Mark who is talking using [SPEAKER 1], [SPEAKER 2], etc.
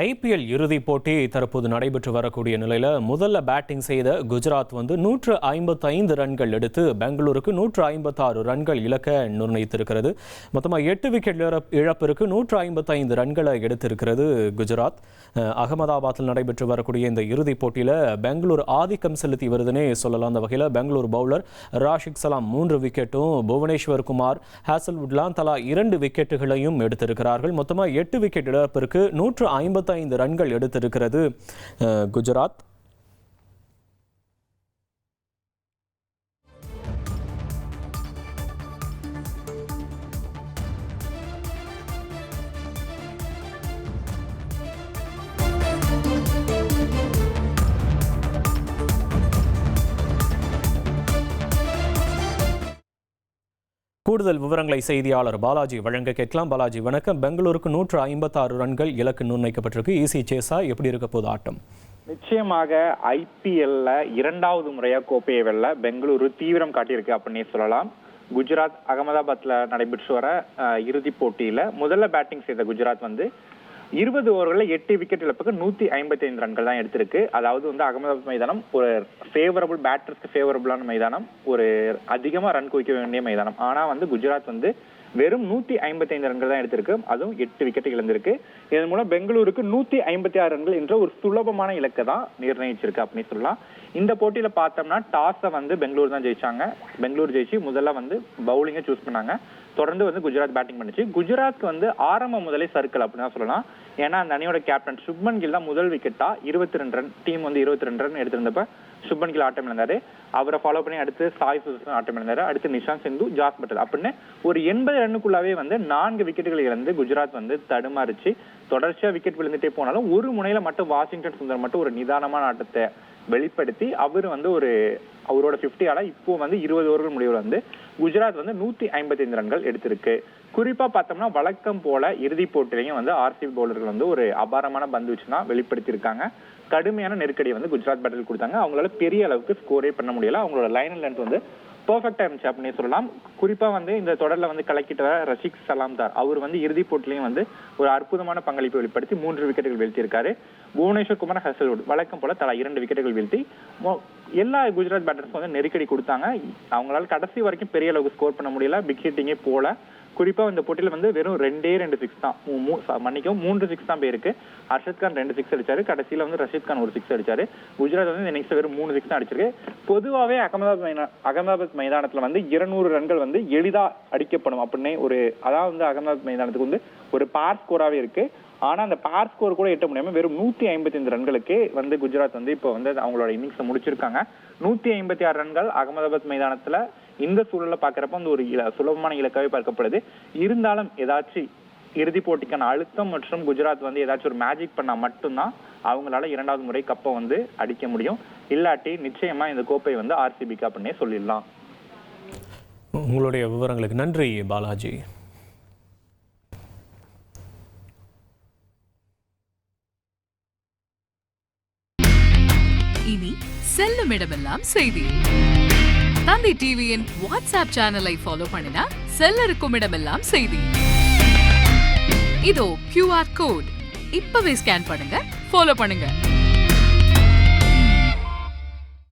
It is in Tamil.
[SPEAKER 1] ஐபிஎல் இறுதிப் போட்டி தற்போது நடைபெற்று வரக்கூடிய நிலையில் முதல்ல பேட்டிங் செய்த குஜராத் 155 ரன்கள் எடுத்து பெங்களூருக்கு 156 ரன்கள் இலக்க நிர்ணயித்திருக்கிறது. மொத்தமாக 8 விக்கெட் இழப்பிற்கு 155 ரன்களை எடுத்திருக்கிறது குஜராத். அகமதாபாத்தில் நடைபெற்று வரக்கூடிய இந்த இறுதிப் போட்டியில் பெங்களூர் ஆதிக்கம் செலுத்தி வருதுன்னே சொல்லலாம். அந்த வகையில் பெங்களூர் பவுலர் ராஷிக் சலாம் 3 விக்கெட்டும், புவனேஸ்வர் குமார், ஹேசல்வுட்லாம் தலா 2 விக்கெட்டுகளையும் எடுத்திருக்கிறார்கள். மொத்தமாக 8 விக்கெட் இழப்பிற்கு 155 ரன்கள் எடுத்திருக்கிறது குஜராத். கூடுதல் விவரங்களை செய்தியாளர் பாலாஜி வழங்க கேட்கலாம். பாலாஜி வணக்கம். பெங்களூருக்கு 156 ரன்கள் இலக்கு நிர்ணயிக்கப்பட்டிருக்கு. ஈசி சேஸா எப்படி இருக்க போது ஆட்டம்?
[SPEAKER 2] நிச்சயமாக ஐபிஎல்ல 2வது முறையா கோப்பையை வெல்ல பெங்களூரு தீவிரம் காட்டியிருக்கு அப்படின்னே சொல்லலாம். குஜராத் அகமதாபாத்ல நடைபெற்று வர இறுதிப் போட்டியில முதல்ல பேட்டிங் செய்த குஜராத் 20 ஓவர்களில் 8 விக்கெட் இழப்புக்கு 155 ரன்கள் தான் எடுத்திருக்கு. அதாவது அகமதாபாத் மைதானம் ஒரு ஃபேவரபிள் பேட்டர்ஸ்க்கு ஃபேவரபிளான மைதானம், ஒரு அதிகமா ரன் குவிக்க வேண்டிய மைதானம். ஆனா குஜராத் வெறும் 155 ரன்கள் தான் எடுத்திருக்கு. அதுவும் 8 விக்கெட் இழந்திருக்கு. இதன் மூலம் பெங்களூருக்கு 156 ரன்கள் என்ற ஒரு சுலபமான இலக்கை தான் நிர்ணயிச்சிருக்கு அப்படின்னு சொல்லலாம். இந்த போட்டியில பார்த்தோம்னா டாஸை பெங்களூர் தான் ஜெயிச்சாங்க. பெங்களூர் ஜெயிச்சு முதல்ல பவுலிங்கை சூஸ் பண்ணாங்க. தொடர்ந்து குஜராத் பேட்டிங் பண்ணிச்சு. குஜராத்க்கு ஆரம்பம் முதலே சர்க்கிள் அப்படின்னு தான் சொல்லலாம். ஏன்னா அந்த அணியோட கேப்டன் சுப்மன் கில் தான் முதல் விக்கெட்டா 22 ரன், டீம் 22 ரன் எடுத்திருந்தப்ப சுப்மன் கில் ஆட்டம் இழந்தாரு. அவரை ஃபாலோ பண்ணி அடுத்து சாய் சுதர்சன் ஆட்டம் இழந்தாரு. அடுத்து நிஷாந்த் சிந்து, ஜாஸ் பட்டேல் அப்படின்னு ஒரு 80 ரன்னுக்குள்ளாவே 4 விக்கெட்டுகள் இழந்து குஜராத் தடுமாறிச்சு. தொடர்ச்சியா விக்கெட் விழுந்துட்டே போனாலும் ஒரு முனையில மட்டும் வாஷிங்டன் சுந்தர் மட்டும் ஒரு நிதானமான ஆட்டத்தை வெளிப்படுத்தி அவர் அவரோட 50ஆல இப்போ 20 ஓவர்கள் முடிவில் குஜராத் 155 ரன்கள் எடுத்திருக்கு. குறிப்பா பார்த்தோம்னா வழக்கம் போல இறுதிப் போட்டிலையும் ஆர்சிபி பவுலர்கள் ஒரு அபாரமான பந்து வச்சு தான் வெளிப்படுத்தியிருக்காங்க. கடுமையான நெருக்கடியை குஜராத் பேட்டில் கொடுத்தாங்க. அவங்களால பெரிய அளவுக்கு ஸ்கோரே பண்ண முடியல. அவங்களோட லைன் அண்ட் லென்த் பெர்ஃபெக்டா இருந்துச்சு அப்படின்னு சொல்லலாம். குறிப்பா இந்த தொடர்ல கலக்கிட்ட ரஷிக் சலாம்தார் அவர் இறுதிப் போட்டிலையும் ஒரு அற்புதமான பங்களிப்பை வெளிப்படுத்தி 3 விக்கெட்டுகள் வீழ்த்தியிருக்காரு. புவனேஸ்வர் குமார், ஹேசல்வுட் வழக்கம் போல தலா 2 விக்கெட்டுகள் வீழ்த்தி எல்லா குஜராத் பேட்டர்ஸும் நெருக்கடி கொடுத்தாங்க. அவங்களால கடைசி வரைக்கும் பெரிய அளவுக்கு ஸ்கோர் பண்ண முடியல. பிக் ஹிட்டிங்கே போல. குறிப்பா இந்த போட்டியில வெறும் 2 சிக்ஸ் தான், மன்னிக்கவும் 3 சிக்ஸ் தான் போயிருக்கு. ஹர்ஷத் கான் 2 சிக்ஸ் அடிச்சாரு. கடைசியில ரஷீத் கான் 1 சிக்ஸ் அடிச்சாரு. குஜராத் இன்னிங்ஸ் வெறும் 3 சிக்ஸ் தான் அடிச்சிருக்கு. பொதுவாகவே அகமதாபாத் மைதானத்துல 200 ரன்கள் எளிதா அடிக்கப்படும் அப்படின்னு அதாவது அகமதாபாத் மைதானத்துக்கு ஒரு பார் ஸ்கோராவே இருக்கு. ஆனா அந்த பார் ஸ்கோர் கூட எட்ட முடியாம வெறும் 155 ரன்களுக்கு குஜராத் இப்போ அவங்களோட இன்னிங்ஸை முடிச்சிருக்காங்க. 156 ரன்கள் அகமதாபாத் மைதானத்துல இந்த சூழல பாக்குறப்ப ஒரு சுலபமான இலக்காவே பார்க்கப்படுது. இருந்தாலும் ஏதாச்சும் இறுதி போட்டிக்கான அழுத்தம் மற்றும் குஜராத் ஏதாச்சும் ஒரு மேஜிக் பண்ணா மட்டும்தான் அவங்களால 2வது முறை கப்பை அடிக்க முடியும். இல்லாட்டி நிச்சயமா இந்த கோப்பை ஆர்சிபிக்கு அப்படின்னே சொல்லிடலாம்.
[SPEAKER 1] உங்களுடைய விவரங்களுக்கு நன்றி பாலாஜி.
[SPEAKER 3] இனி செல்லும் இடமெல்லாம் செய்தி. தந்தி டிவியின் வாட்ஸ்அப் சேனலை ஃபாலோ பண்ணினா செல்ல இருக்கும் இடமெல்லாம் செய்தி. இதோ QR கோட் இப்பவே ஸ்கேன் பண்ணுங்க, ஃபாலோ பண்ணுங்க.